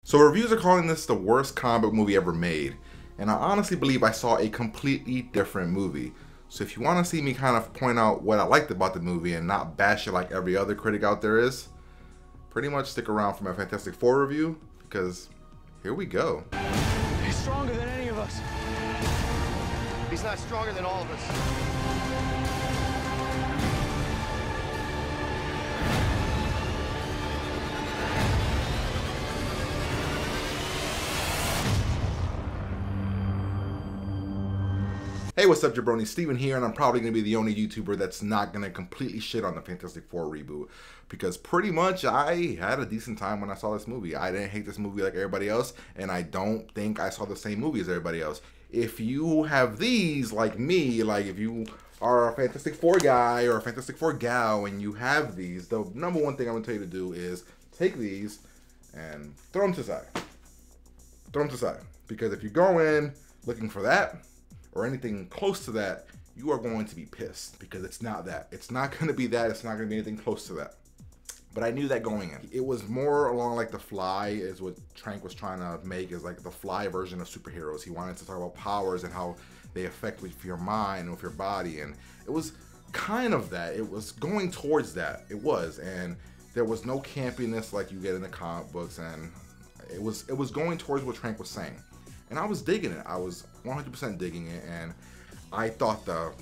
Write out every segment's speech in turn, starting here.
So reviews are calling this the worst comic book movie ever made, and I honestly believe I saw a completely different movie. So if you want to see me kind of point out what I liked about the movie and not bash it like every other critic out there is, pretty much stick around for my Fantastic Four review, because here we go. He's stronger than any of us. He's not stronger than all of us. Hey, what's up, jabroni? Steven here, and I'm probably going to be the only YouTuber that's not going to completely shit on the Fantastic Four reboot, because pretty much I had a decent time when I saw this movie. I didn't hate this movie like everybody else, and I don't think I saw the same movie as everybody else. If you have these, like me, like if you are a Fantastic Four guy or a Fantastic Four gal and you have these, the number one thing I'm going to tell you to do is take these and throw them to the side. Throw them to the side, because if you go in looking for that, or anything close to that, you are going to be pissed, because it's not that. It's not going to be that. It's not going to be anything close to that. But I knew that going in. It was more along like The Fly is what Trank was trying to make, is like the Fly version of superheroes. He wanted to talk about powers and how they affect with your mind and with your body. And it was kind of that. It was going towards that. It was. And there was no campiness like you get in the comic books. And it was going towards what Trank was saying. And I was digging it. I was 100% digging it, and I thought the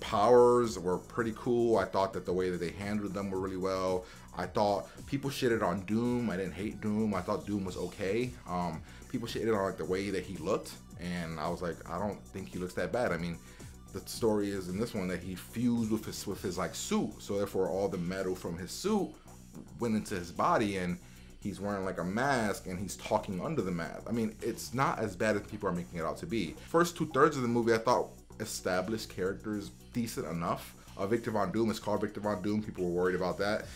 powers were pretty cool. I thought that the way that they handled them were really well. I thought people shitted on Doom. I didn't hate Doom. I thought Doom was okay. People shitted on like the way that he looked, and I was like, I don't think he looks that bad. I mean, the story is in this one that he fused with his like suit, so therefore all the metal from his suit went into his body, and he's wearing like a mask and he's talking under the mask. I mean, it's not as bad as people are making it out to be. First 2/3 of the movie I thought established characters decent enough. Victor Von Doom is called Victor Von Doom. People were worried about that.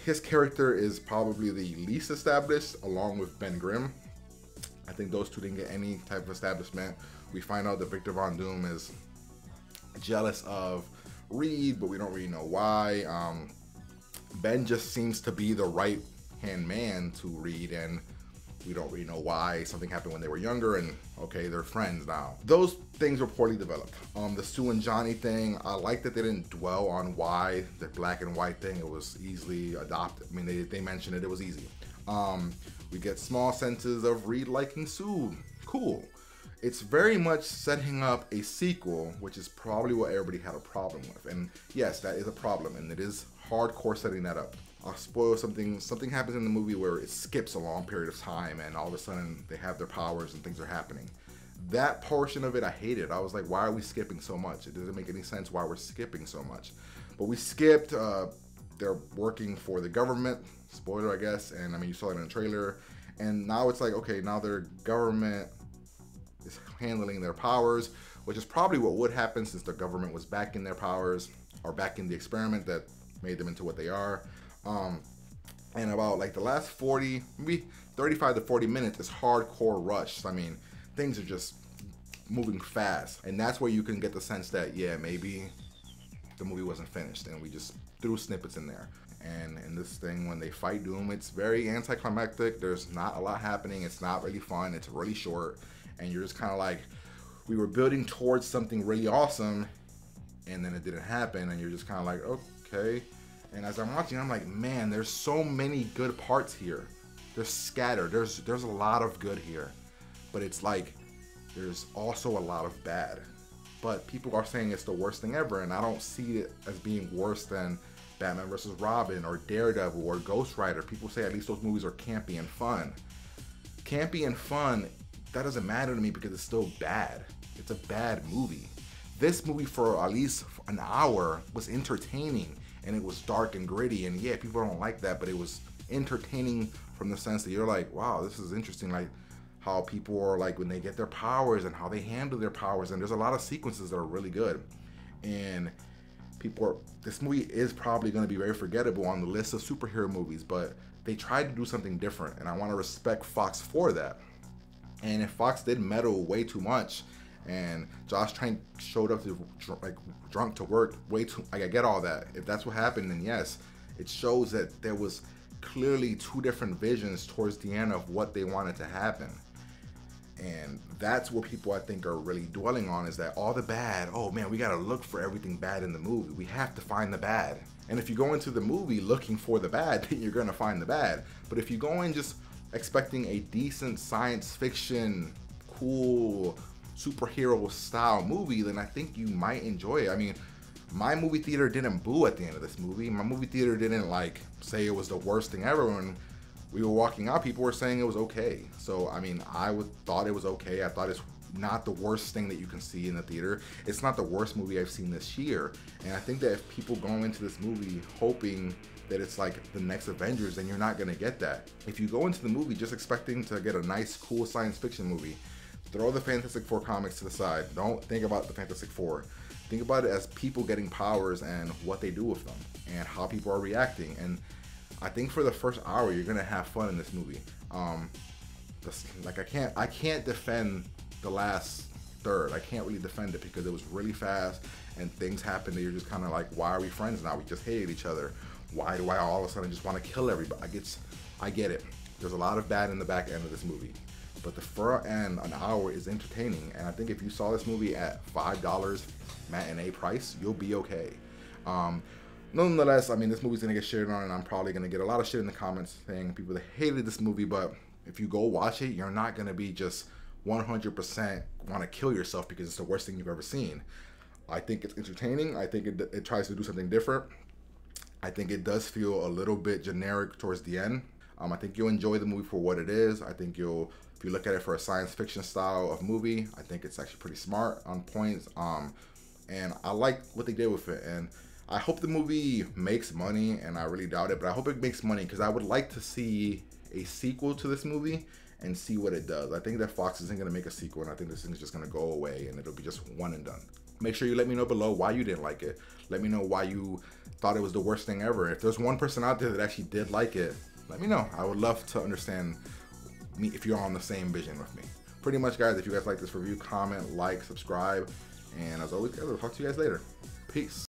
His character is probably the least established, along with Ben Grimm. I think those two didn't get any type of establishment. We find out that Victor Von Doom is jealous of Reed, but we don't really know why. Ben just seems to be the right hand man to Reed, and we don't really know why. Something happened when they were younger, and okay, they're friends now. Those things were poorly developed. The Sue and Johnny thing, I like that they didn't dwell on why the black and white thing. It was easily adopted. I mean, they mentioned it was easy. We get small senses of Reed liking Sue. Cool. It's very much setting up a sequel, which is probably what everybody had a problem with. And yes, that is a problem, and it is hardcore setting that up. I'll spoil something. Something happens in the movie where it skips a long period of time, and all of a sudden they have their powers and things are happening. That portion of it I hated. I was like, why are we skipping so much? It doesn't make any sense why we're skipping so much. But we skipped. They're working for the government. Spoiler, I guess. And I mean, you saw it in the trailer. And now it's like, okay, now their government is handling their powers, which is probably what would happen since the government was back in their powers, or back in the experiment that made them into what they are. And about like the last 40, maybe 35 to 40 minutes is hardcore rush. I mean, things are just moving fast, and that's where you can get the sense that, yeah, maybe the movie wasn't finished and we just threw snippets in there. And in this thing, when they fight Doom, it's very anticlimactic. There's not a lot happening. It's not really fun. It's really short, and you're just kind of like, we were building towards something really awesome, and then it didn't happen, and you're just kind of like, okay. And as I'm watching, I'm like, man, there's so many good parts here. They're scattered. There's a lot of good here. But it's like, there's also a lot of bad. But people are saying it's the worst thing ever, and I don't see it as being worse than Batman vs. Robin or Daredevil or Ghost Rider. People say at least those movies are campy and fun. Campy and fun, that doesn't matter to me because it's still bad. It's a bad movie. This movie, for at least an hour, was entertaining. And it was dark and gritty, and yeah, people don't like that, but it was entertaining from the sense that you're like, wow, this is interesting, like how people are like when they get their powers and how they handle their powers, and there's a lot of sequences that are really good. And this movie is probably going to be very forgettable on the list of superhero movies, but they tried to do something different, and I want to respect Fox for that. And if Fox did meddle way too much, and Josh Trank showed up drunk to work way too, like, I get all that. If that's what happened, then yes, it shows that there was clearly two different visions towards the end of what they wanted to happen. And that's what people, I think, are really dwelling on, is that all the bad, oh man, we gotta look for everything bad in the movie. We have to find the bad. And if you go into the movie looking for the bad, then you're gonna find the bad. But if you go in just expecting a decent science fiction, cool, superhero style movie, then I think you might enjoy it. I mean, my movie theater didn't boo at the end of this movie. My movie theater didn't like say it was the worst thing ever. When we were walking out, people were saying it was okay. So, I mean, thought it was okay. I thought it's not the worst thing that you can see in the theater. It's not the worst movie I've seen this year. And I think that if people go into this movie hoping that it's like the next Avengers, then you're not gonna get that. If you go into the movie just expecting to get a nice, cool science fiction movie, throw the Fantastic Four comics to the side. Don't think about the Fantastic Four. Think about it as people getting powers and what they do with them and how people are reacting. And I think for the first hour, you're gonna have fun in this movie. Like I can't defend the last third. I can't really defend it because it was really fast and things happened that you're just kind of like, why are we friends now? We just hated each other. Why do I all of a sudden just want to kill everybody? I get it. There's a lot of bad in the back end of this movie, but the front end, an hour, is entertaining. And I think if you saw this movie at $5 matinee price, you'll be okay. Nonetheless, I mean, this movie's gonna get shared on, and I'm probably gonna get a lot of shit in the comments saying people that hated this movie. But if you go watch it, you're not gonna be just 100% want to kill yourself because it's the worst thing you've ever seen. I think it's entertaining. I think it tries to do something different. I think it does feel a little bit generic towards the end. I think you'll enjoy the movie for what it is. I think if you look at it for a science fiction style of movie, I think it's actually pretty smart on points. And I like what they did with it. And I hope the movie makes money, and I really doubt it, but I hope it makes money because I would like to see a sequel to this movie and see what it does. I think that Fox isn't gonna make a sequel, and I think this thing's just gonna go away and it'll be just one and done. Make sure you let me know below why you didn't like it. Let me know why you thought it was the worst thing ever. If there's one person out there that actually did like it, let me know. I would love to understand if you're on the same vision with me. Pretty much, guys, if you guys like this review, comment, like, subscribe, and as always, guys, I'll talk to you guys later. Peace.